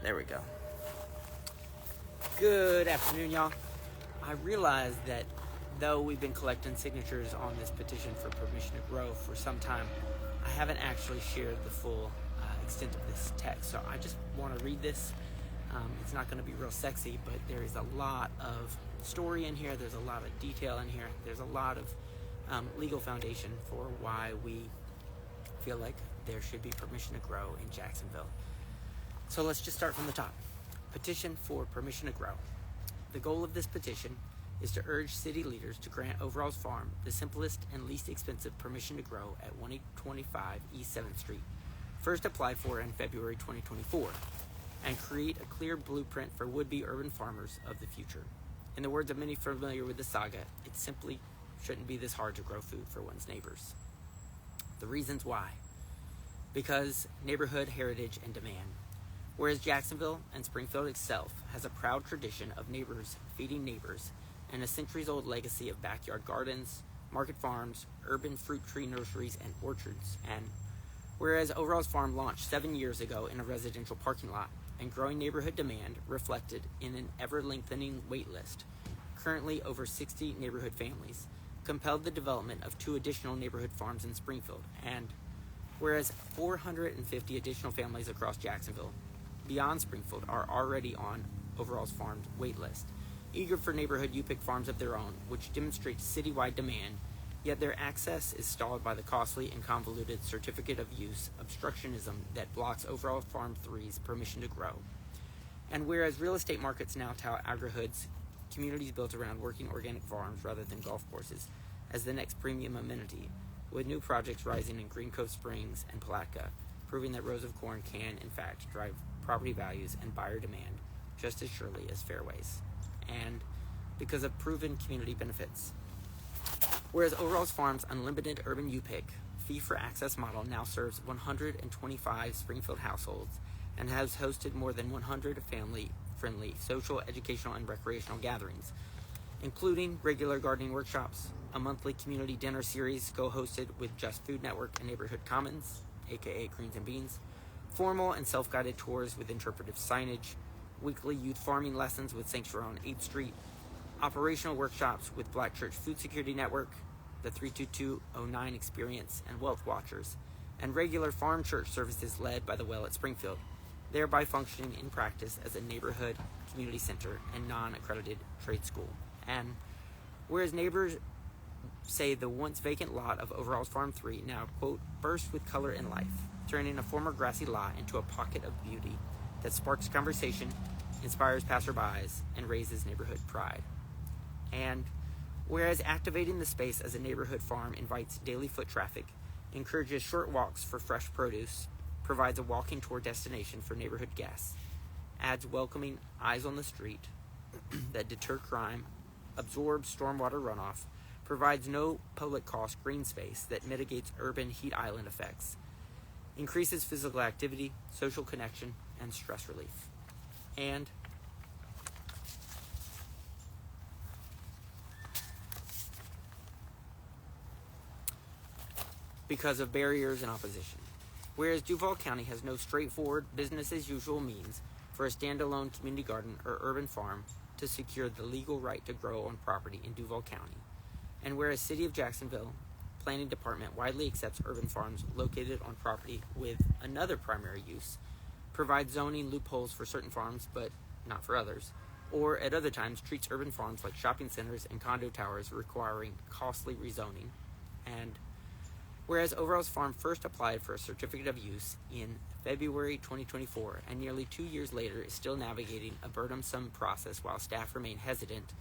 There we go. Good afternoon, y'all. I realized that though we've been collecting signatures on this petition for permission to grow for some time, I haven't actually shared the full extent of this text. So I just want to read this. It's not going to be real sexy, but there is a lot of story in here. There's a lot of detail in here. There's a lot of legal foundation for why we feel like there should be permission to grow in Jacksonville. So let's just start from the top. Petition for permission to grow. The goal of this petition is to urge city leaders to grant Overalls Farm the simplest and least expensive permission to grow at 1825 East 7th Street, first applied for in February 2024, and create a clear blueprint for would-be urban farmers of the future. In the words of many familiar with the saga, it simply shouldn't be this hard to grow food for one's neighbors. The reasons why. Because neighborhood heritage and demand. Whereas Jacksonville and Springfield itself has a proud tradition of neighbors feeding neighbors and a centuries-old legacy of backyard gardens, market farms, urban fruit tree nurseries, and orchards. And whereas Overalls Farm launched 7 years ago in a residential parking lot and growing neighborhood demand reflected in an ever-lengthening wait list, currently over 60 neighborhood families, compelled the development of 2 additional neighborhood farms in Springfield. And whereas 450 additional families across Jacksonville, beyond Springfield, are already on Overalls Farm's wait list, eager for neighborhood U-Pick farms of their own, which demonstrates citywide demand, yet their access is stalled by the costly and convoluted certificate of use obstructionism that blocks Overalls Farm 3's permission to grow. And whereas real estate markets now tout agri-hoods, communities built around working organic farms rather than golf courses, as the next premium amenity, with new projects rising in Green Cove Springs and Palatka, proving that rows of corn can, in fact, drive property values and buyer demand just as surely as fairways. And because of proven community benefits. Whereas Overalls Farm's unlimited urban U-Pick fee-for-access model now serves 125 Springfield households and has hosted more than 100 family-friendly social, educational, and recreational gatherings, including regular gardening workshops, a monthly community dinner series co-hosted with Just Food Network and Neighborhood Commons, aka Greens and Beans, formal and self-guided tours with interpretive signage, weekly youth farming lessons with Sanctuary on 8th Street, operational workshops with Black Church Food Security Network, the 32209 Experience, and Wealth Watchers, and regular farm church services led by the Well at Springfield, thereby functioning in practice as a neighborhood community center and non-accredited trade school. And whereas neighbors say the once vacant lot of Overalls Farm 3 now, quote, bursts with color and life, turning a former grassy lot into a pocket of beauty that sparks conversation, inspires passerbys, and raises neighborhood pride. And whereas activating the space as a neighborhood farm invites daily foot traffic, encourages short walks for fresh produce, provides a walking tour destination for neighborhood guests, adds welcoming eyes on the street that deter crime, absorbs stormwater runoff, provides no public cost green space that mitigates urban heat island effects, increases physical activity, social connection, and stress relief. And because of barriers and opposition. Whereas Duval County has no straightforward business-as-usual means for a standalone community garden or urban farm to secure the legal right to grow on property in Duval County, and whereas City of Jacksonville Planning Department widely accepts urban farms located on property with another primary use, provides zoning loopholes for certain farms but not for others, or at other times treats urban farms like shopping centers and condo towers requiring costly rezoning. And whereas Overalls Farm first applied for a certificate of use in February 2024 and nearly 2 years later is still navigating a burdensome process while staff remain hesitant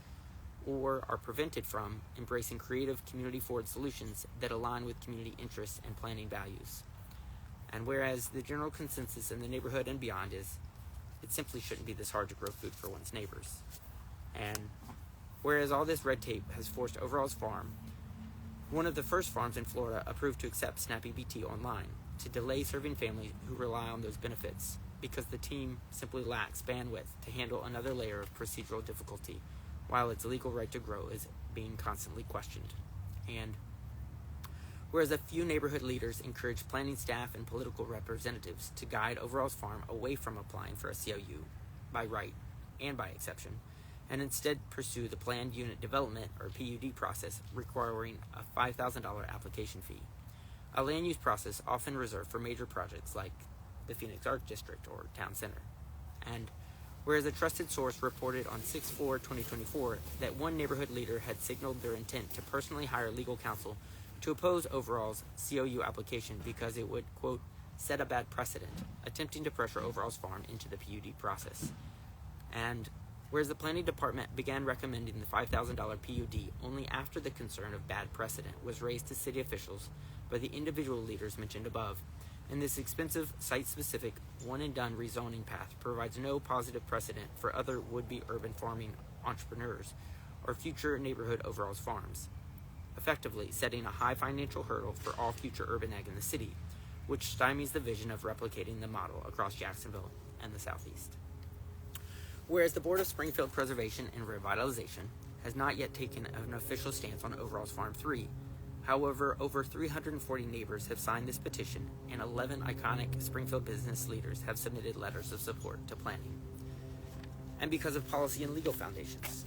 or are prevented from embracing creative community-forward solutions that align with community interests and planning values. And whereas the general consensus in the neighborhood and beyond is it simply shouldn't be this hard to grow food for one's neighbors. And whereas all this red tape has forced Overalls Farm, one of the first farms in Florida approved to accept Snappy BT online, to delay serving families who rely on those benefits because the team simply lacks bandwidth to handle another layer of procedural difficulty while its legal right to grow is being constantly questioned. And whereas a few neighborhood leaders encourage planning staff and political representatives to guide Overall's Farm away from applying for a COU by right and by exception, and instead pursue the Planned Unit Development, or PUD process, requiring a $5,000 application fee, a land use process often reserved for major projects like the Phoenix Art District or Town Center. And whereas a trusted source reported on 6/4/2024 that one neighborhood leader had signaled their intent to personally hire legal counsel to oppose Overall's COU application because it would, quote, set a bad precedent, attempting to pressure Overall's Farm into the PUD process. And whereas the planning department began recommending the $5,000 PUD only after the concern of bad precedent was raised to city officials by the individual leaders mentioned above, and this expensive, site-specific, one-and-done rezoning path provides no positive precedent for other would-be urban farming entrepreneurs or future neighborhood Overall's farms, effectively setting a high financial hurdle for all future urban ag in the city, which stymies the vision of replicating the model across Jacksonville and the Southeast. Whereas the Board of Springfield Preservation and Revitalization has not yet taken an official stance on Overall's Farm 3, however, over 340 neighbors have signed this petition, and 11 iconic Springfield business leaders have submitted letters of support to planning. And because of policy and legal foundations.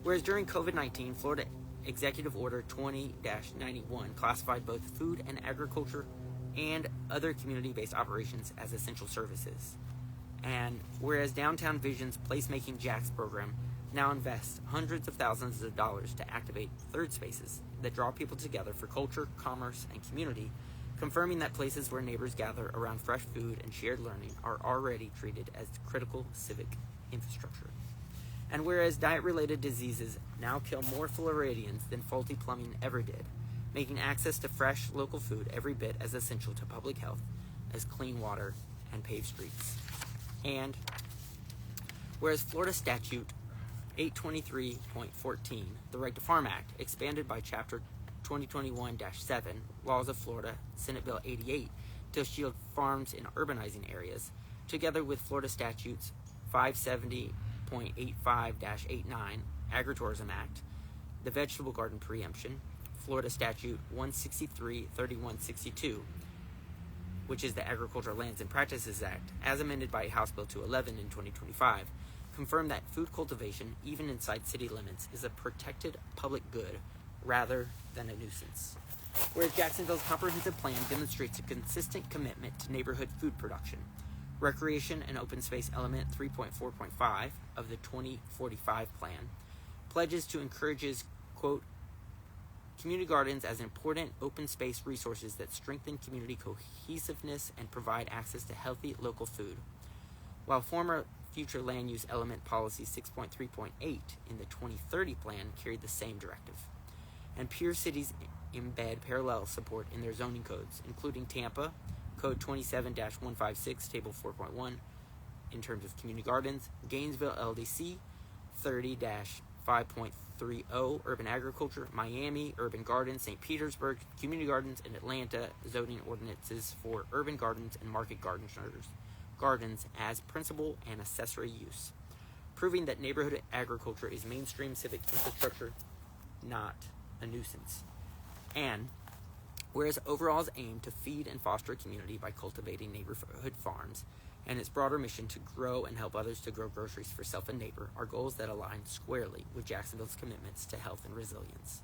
Whereas during COVID-19, Florida Executive Order 20-91 classified both food and agriculture and other community-based operations as essential services. And whereas Downtown Vision's Placemaking Jacks program now invests hundreds of thousands of dollars to activate third spaces that draw people together for culture, commerce, and community, confirming that places where neighbors gather around fresh food and shared learning are already treated as critical civic infrastructure. And whereas diet-related diseases now kill more Floridians than faulty plumbing ever did, making access to fresh, local food every bit as essential to public health as clean water and paved streets. And whereas Florida Statute 823.14, the Right to Farm Act, expanded by Chapter 2021-7, Laws of Florida, Senate Bill 88, to shield farms in urbanizing areas, together with Florida Statutes 570.85-89, Agritourism Act, the Vegetable Garden Preemption, Florida Statute 163-3162, which is the Agricultural Lands and Practices Act, as amended by House Bill 211 in 2025, confirmed that food cultivation, even inside city limits, is a protected public good rather than a nuisance. Whereas Jacksonville's comprehensive plan demonstrates a consistent commitment to neighborhood food production. Recreation and Open Space Element 3.4.5 of the 2045 plan pledges to encourages, quote, community gardens as important open space resources that strengthen community cohesiveness and provide access to healthy local food, while former future land use element policy 6.3.8 in the 2030 plan carried the same directive. And peer cities embed parallel support in their zoning codes, including Tampa, Code 27-156, Table 4.1, in terms of community gardens, Gainesville LDC 30-5.30, urban agriculture, Miami, urban gardens, St. Petersburg, community gardens, and Atlanta, zoning ordinances for urban gardens and market gardens as principal and accessory use, proving that neighborhood agriculture is mainstream civic infrastructure, not a nuisance. And whereas Overall's aim to feed and foster a community by cultivating neighborhood farms, and its broader mission to grow and help others to grow groceries for self and neighbor are goals that align squarely with Jacksonville's commitments to health and resilience.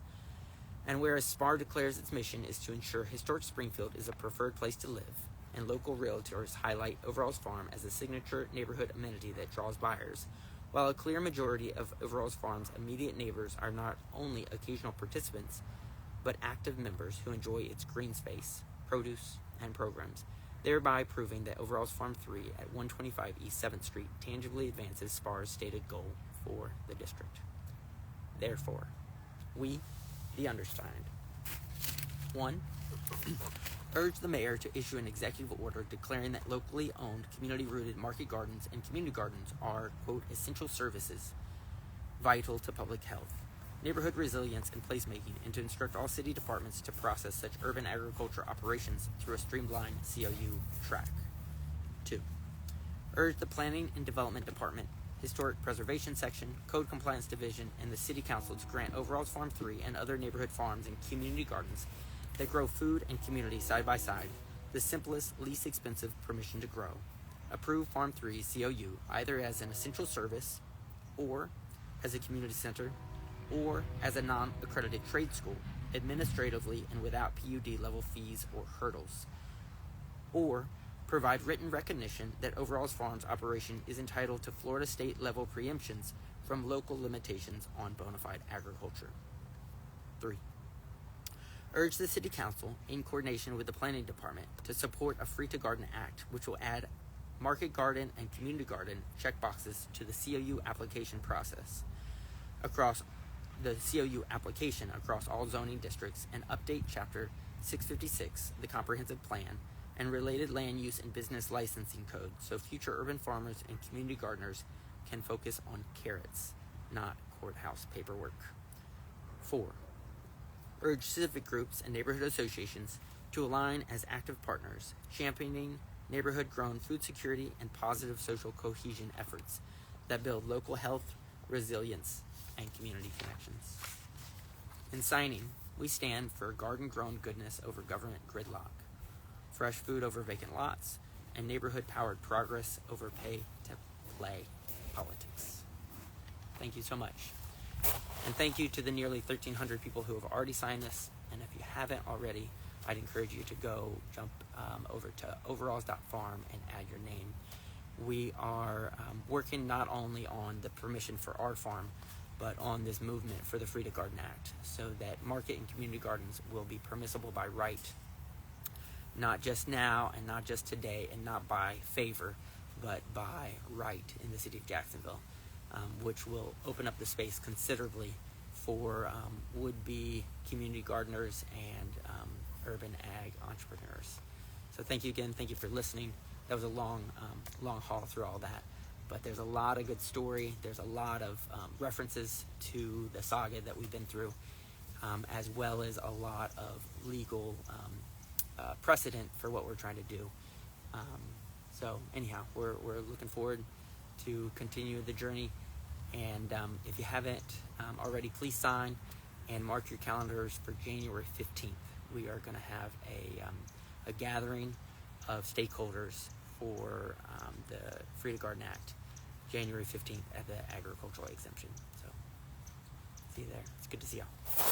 And whereas SPAR declares its mission is to ensure historic Springfield is a preferred place to live, and local realtors highlight Overall's Farm as a signature neighborhood amenity that draws buyers, while a clear majority of Overall's Farm's immediate neighbors are not only occasional participants, but active members who enjoy its green space, produce, and programs, thereby proving that Overall's Farm 3 at 125 East 7th Street tangibly advances SPAR's stated goal for the district. Therefore, we, the undersigned, 1. Urge the mayor to issue an executive order declaring that locally owned, community-rooted market gardens and community gardens are, quote, essential services vital to public health, neighborhood resilience, and placemaking, and to instruct all city departments to process such urban agriculture operations through a streamlined COU track. 2. Urge the Planning and Development Department, Historic Preservation Section, Code Compliance Division, and the City Council to grant Overall's Farm 3 and other neighborhood farms and community gardens that grow food and community side by side, the simplest, least expensive permission to grow. Approve Farm 3 COU either as an essential service, or as a community center, or as a non-accredited trade school, administratively and without PUD level fees or hurdles. Or provide written recognition that Overall's Farms operation is entitled to Florida state level preemptions from local limitations on bona fide agriculture. 3. Urge the City Council, in coordination with the Planning Department, to support a Free to Garden Act, which will add market garden and community garden checkboxes to the COU application process across all zoning districts, and update Chapter 656, the Comprehensive Plan, and related land use and business licensing code so future urban farmers and community gardeners can focus on carrots, not courthouse paperwork. 4. Urge civic groups and neighborhood associations to align as active partners, championing neighborhood-grown food security and positive social cohesion efforts that build local health, resilience, and community connections. In signing, we stand for garden-grown goodness over government gridlock, fresh food over vacant lots, and neighborhood-powered progress over pay-to-play politics. Thank you so much. And thank you to the nearly 1,300 people who have already signed this. And if you haven't already, I'd encourage you to go jump over to overalls.farm and add your name. We are working not only on the permission for our farm, but on this movement for the Free to Garden Act, so that market and community gardens will be permissible by right, not just now and not just today and not by favor, but by right in the city of Jacksonville, which will open up the space considerably for would-be community gardeners and urban ag entrepreneurs. So thank you again. Thank you for listening. That was a long haul through all that, but there's a lot of good story. There's a lot of references to the saga that we've been through, as well as a lot of legal precedent for what we're trying to do. So anyhow, we're looking forward to continue the journey. And if you haven't already, please sign and mark your calendars for January 15th. We are going to have a gathering of stakeholders for the Free to Garden Act, January 15th at the agricultural exemption. So see you there. It's good to see y'all.